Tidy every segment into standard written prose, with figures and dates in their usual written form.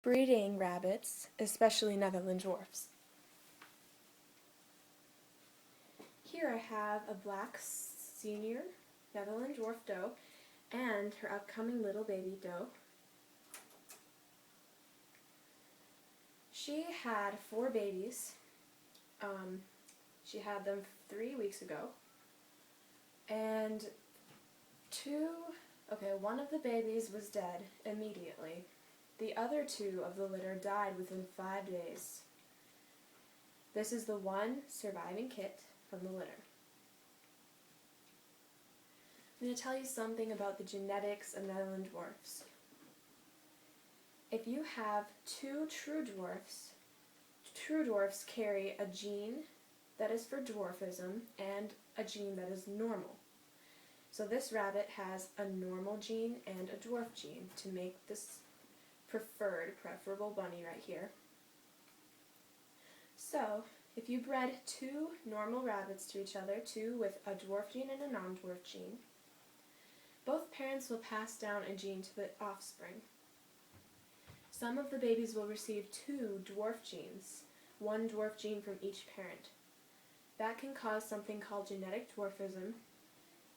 Breeding rabbits, especially Netherland dwarfs. Here I have a black senior Netherland dwarf doe and her upcoming little baby doe. She had 4 babies. She had them 3 weeks ago. And one of the babies was dead immediately. The other 2 of the litter died within 5 days. This is the one surviving kit from the litter. I'm going to tell you something about the genetics of Netherland dwarfs. If you have 2 true dwarfs carry a gene that is for dwarfism and a gene that is normal. So this rabbit has a normal gene and a dwarf gene to make this preferable bunny right here. So, if you bred 2 normal rabbits to each other, 2 with a dwarf gene and a non-dwarf gene, both parents will pass down a gene to the offspring. Some of the babies will receive 2 dwarf genes, 1 dwarf gene from each parent. That can cause something called genetic dwarfism,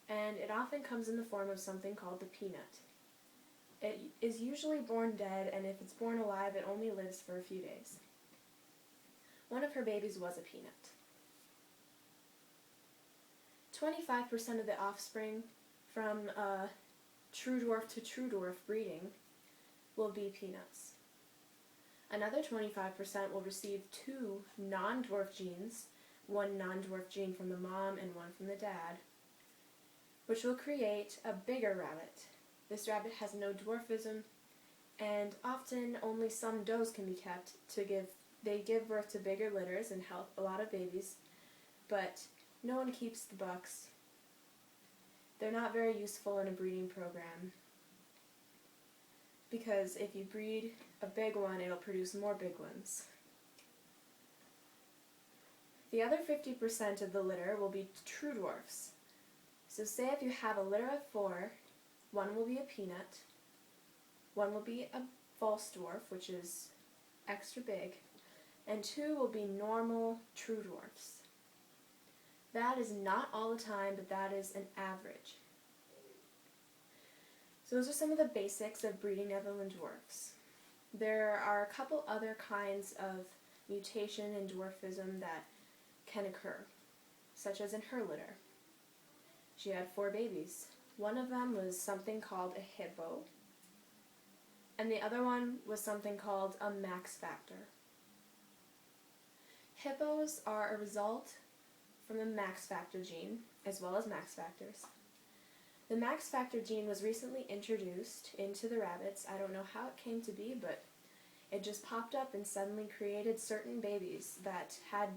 and it often comes in the form of something called the peanut. It is usually born dead, and if it's born alive, it only lives for a few days. One of her babies was a peanut. 25% of the offspring from true dwarf to true dwarf breeding will be peanuts. Another 25% will receive 2 non-dwarf genes, 1 non-dwarf gene from the mom and 1 from the dad, which will create a bigger rabbit. This rabbit has no dwarfism, and often only some does can be kept they give birth to bigger litters and help a lot of babies, but no one keeps the bucks. They're not very useful in a breeding program, because if you breed a big one, it'll produce more big ones. The other 50% of the litter will be true dwarfs. So say if you have a litter of 4, 1 will be a peanut, 1 will be a false dwarf, which is extra big, and 2 will be normal true dwarfs. That is not all the time, but that is an average. So those are some of the basics of breeding Netherland dwarfs. There are a couple other kinds of mutation and dwarfism that can occur, such as in her litter. She had 4 babies. One of them was something called a hippo, and the other one was something called a max factor. Hippos are a result from the max factor gene, as well as max factors. The max factor gene was recently introduced into the rabbits. I don't know how it came to be, but it just popped up and suddenly created certain babies that had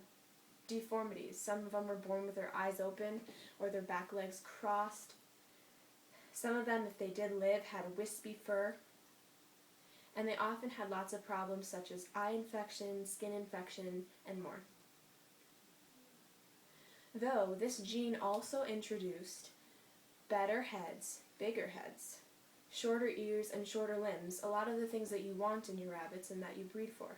deformities. Some of them were born with their eyes open or their back legs crossed. Some of them, if they did live, had wispy fur. And they often had lots of problems such as eye infection, skin infection, and more. Though this gene also introduced better heads, bigger heads, shorter ears, and shorter limbs, a lot of the things that you want in your rabbits and that you breed for.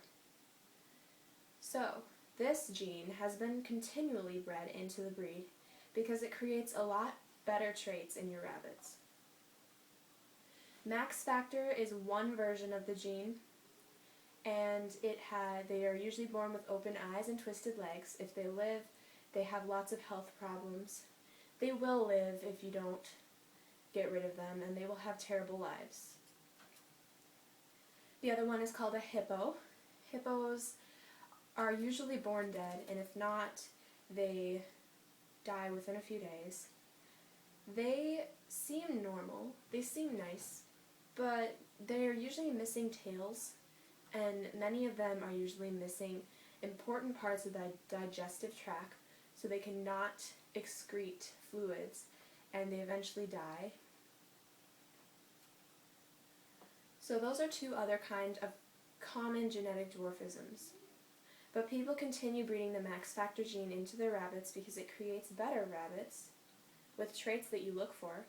So, this gene has been continually bred into the breed because it creates a lot better traits in your rabbits. Max factor is one version of the gene, and they are usually born with open eyes and twisted legs. If they live, they have lots of health problems. They will live if you don't get rid of them, and they will have terrible lives. The other one is called a hippo. Hippos are usually born dead, and if not, they die within a few days. They seem normal, they seem nice, but they are usually missing tails, and many of them are usually missing important parts of the digestive tract, so they cannot excrete fluids, and they eventually die. So those are 2 other kinds of common genetic dwarfisms. But people continue breeding the max factor gene into their rabbits because it creates better rabbits with traits that you look for.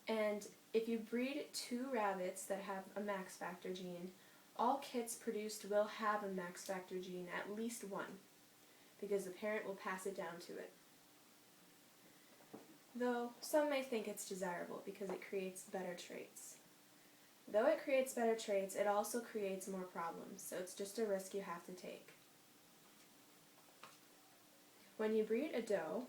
And If you breed 2 rabbits that have a max factor gene, all kits produced will have a max factor gene, at least one, because the parent will pass it down to it. Though some may think it's desirable because it creates better traits. Though it creates better traits, it also creates more problems, so it's just a risk you have to take. When you breed a doe,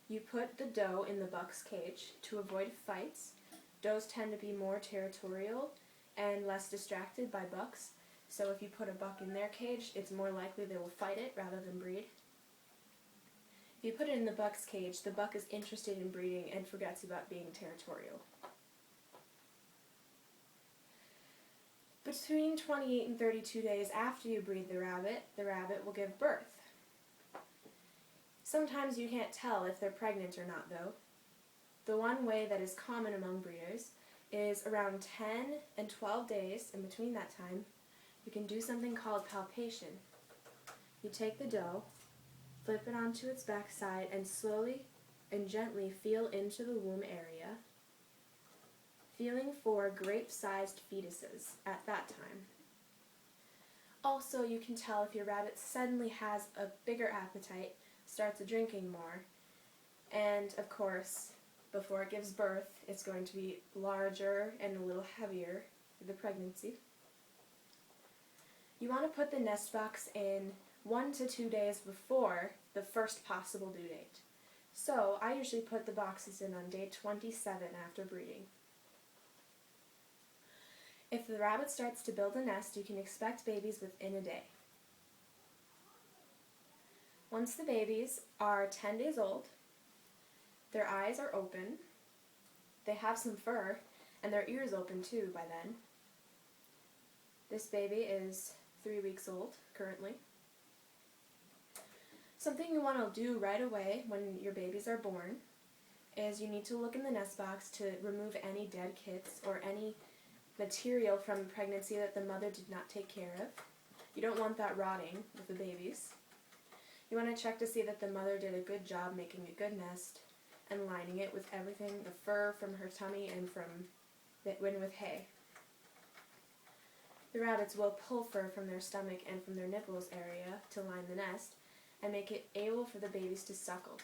you put the doe in the buck's cage to avoid fights. Does tend to be more territorial and less distracted by bucks, so if you put a buck in their cage, it's more likely they will fight it rather than breed. If you put it in the buck's cage, the buck is interested in breeding and forgets about being territorial. Between 28 and 32 days after you breed the rabbit will give birth. Sometimes you can't tell if they're pregnant or not, though. The one way that is common among breeders is around 10 and 12 days, and between that time, you can do something called palpation. You take the doe, flip it onto its backside, and slowly and gently feel into the womb area, feeling for grape-sized fetuses at that time. Also, you can tell if your rabbit suddenly has a bigger appetite, starts drinking more, and of course, before it gives birth, it's going to be larger and a little heavier for the pregnancy. You want to put the nest box in 1 to 2 days before the first possible due date. So, I usually put the boxes in on day 27 after breeding. If the rabbit starts to build a nest, you can expect babies within a day. Once the babies are 10 days old, their eyes are open, they have some fur, and their ears open too by then. This baby is 3 weeks old currently. Something you want to do right away when your babies are born is you need to look in the nest box to remove any dead kits or any material from pregnancy that the mother did not take care of. You don't want that rotting with the babies. You want to check to see that the mother did a good job making a good nest and lining it with everything, the fur from her tummy and with hay. The rabbits will pull fur from their stomach and from their nipples area to line the nest and make it able for the babies to suckle.